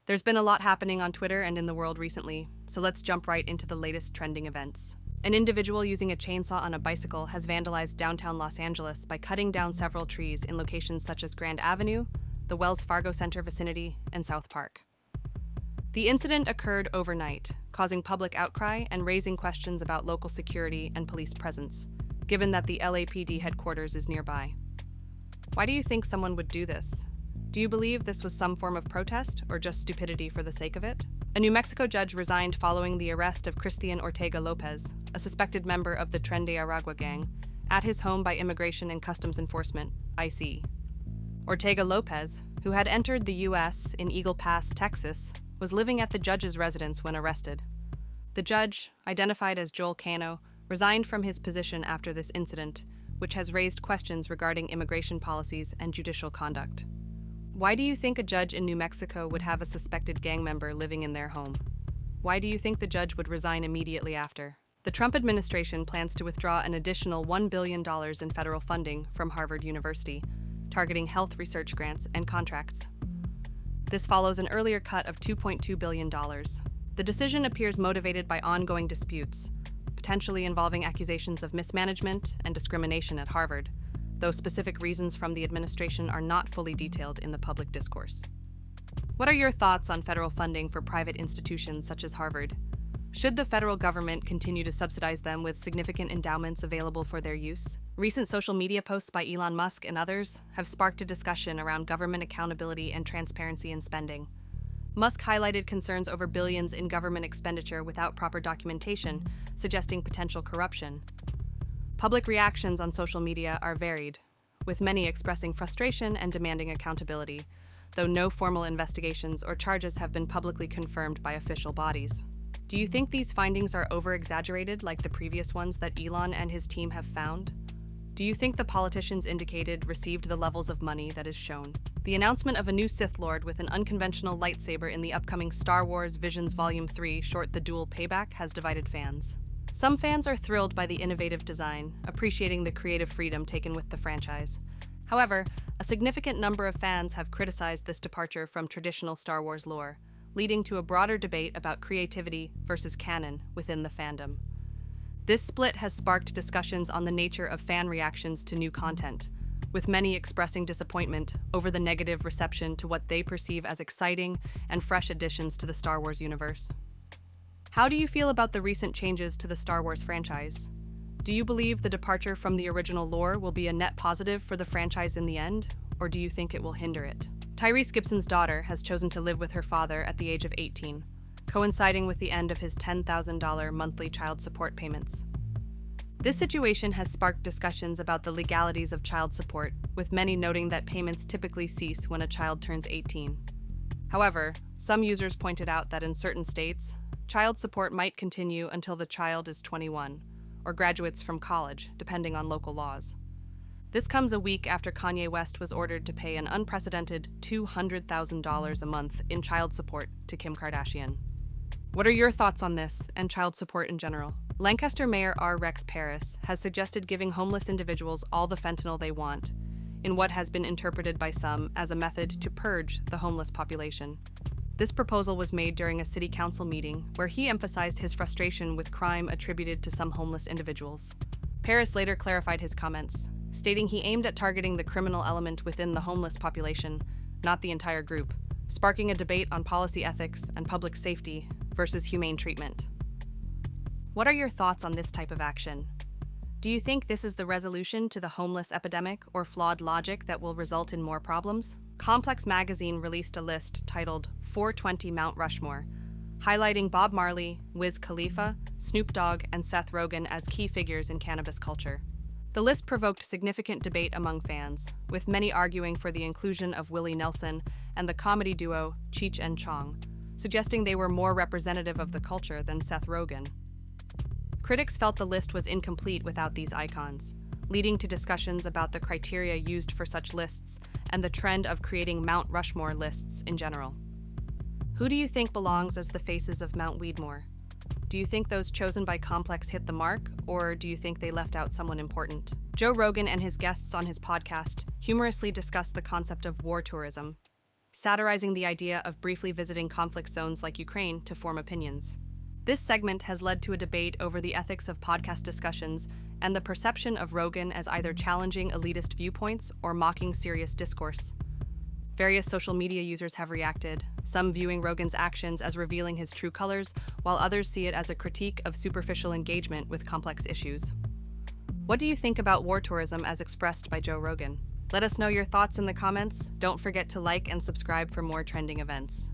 There's been a lot happening on Twitter and in the world recently, so let's jump right into the latest trending events. An individual using a chainsaw on a bicycle has vandalized downtown Los Angeles by cutting down several trees in locations such as Grand Avenue, the Wells Fargo Center vicinity, and South Park. The incident occurred overnight, causing public outcry and raising questions about local security and police presence, given that the LAPD headquarters is nearby. Why do you think someone would do this? Do you believe this was some form of protest or just stupidity for the sake of it? A New Mexico judge resigned following the arrest of Christian Ortega Lopez, a suspected member of the Tren de Aragua gang, at his home by Immigration and Customs Enforcement, ICE. Ortega Lopez, who had entered the U.S. in Eagle Pass, Texas, was living at the judge's residence when arrested. The judge, identified as Joel Cano, resigned from his position after this incident, which has raised questions regarding immigration policies and judicial conduct. Why do you think a judge in New Mexico would have a suspected gang member living in their home? Why do you think the judge would resign immediately after? The Trump administration plans to withdraw an additional $1 billion in federal funding from Harvard University, targeting health research grants and contracts. This follows an earlier cut of $2.2 billion. The decision appears motivated by ongoing disputes, potentially involving accusations of mismanagement and discrimination at Harvard, though specific reasons from the administration are not fully detailed in the public discourse. What are your thoughts on federal funding for private institutions such as Harvard? Should the federal government continue to subsidize them with significant endowments available for their use? Recent social media posts by Elon Musk and others have sparked a discussion around government accountability and transparency in spending. Musk highlighted concerns over billions in government expenditure without proper documentation, suggesting potential corruption. Public reactions on social media are varied, with many expressing frustration and demanding accountability, though no formal investigations or charges have been publicly confirmed by official bodies. Do you think these findings are over-exaggerated like the previous ones that Elon and his team have found? Do you think the politicians indicated received the levels of money that is shown? The announcement of a new Sith Lord with an unconventional lightsaber in the upcoming Star Wars Visions Volume 3 short The Duel Payback has divided fans. Some fans are thrilled by the innovative design, appreciating the creative freedom taken with the franchise. However, a significant number of fans have criticized this departure from traditional Star Wars lore, leading to a broader debate about creativity versus canon within the fandom. This split has sparked discussions on the nature of fan reactions to new content, with many expressing disappointment over the negative reception to what they perceive as exciting and fresh additions to the Star Wars universe. How do you feel about the recent changes to the Star Wars franchise? Do you believe the departure from the original lore will be a net positive for the franchise in the end, or do you think it will hinder it? Tyrese Gibson's daughter has chosen to live with her father at the age of 18, coinciding with the end of his $10,000 monthly child support payments. This situation has sparked discussions about the legalities of child support, with many noting that payments typically cease when a child turns 18. However, some users pointed out that in certain states, child support might continue until the child is 21, or graduates from college, depending on local laws. This comes a week after Kanye West was ordered to pay an unprecedented $200,000 a month in child support to Kim Kardashian. What are your thoughts on this and child support in general? Lancaster Mayor R. Rex Paris has suggested giving homeless individuals all the fentanyl they want, in what has been interpreted by some as a method to purge the homeless population. This proposal was made during a city council meeting where he emphasized his frustration with crime attributed to some homeless individuals. Paris later clarified his comments, stating he aimed at targeting the criminal element within the homeless population, not the entire group, sparking a debate on policy ethics and public safety versus humane treatment. What are your thoughts on this type of action? Do you think this is the resolution to the homeless epidemic or flawed logic that will result in more problems? Complex Magazine released a list titled 420 Mount Rushmore, highlighting Bob Marley, Wiz Khalifa, Snoop Dogg, and Seth Rogen as key figures in cannabis culture. The list provoked significant debate among fans, with many arguing for the inclusion of Willie Nelson and the comedy duo Cheech and Chong, suggesting they were more representative of the culture than Seth Rogen. Critics felt the list was incomplete without these icons, leading to discussions about the criteria used for such lists and the trend of creating Mount Rushmore lists in general. Who do you think belongs as the faces of Mount Weedmore? Do you think those chosen by Complex hit the mark, or do you think they left out someone important? Joe Rogan and his guests on his podcast humorously discussed the concept of war tourism, satirizing the idea of briefly visiting conflict zones like Ukraine to form opinions. This segment has led to a debate over the ethics of podcast discussions and the perception of Rogan as either challenging elitist viewpoints or mocking serious discourse. Various social media users have reacted, some viewing Rogan's actions as revealing his true colors, while others see it as a critique of superficial engagement with complex issues. What do you think about war tourism as expressed by Joe Rogan? Let us know your thoughts in the comments. Don't forget to like and subscribe for more trending events.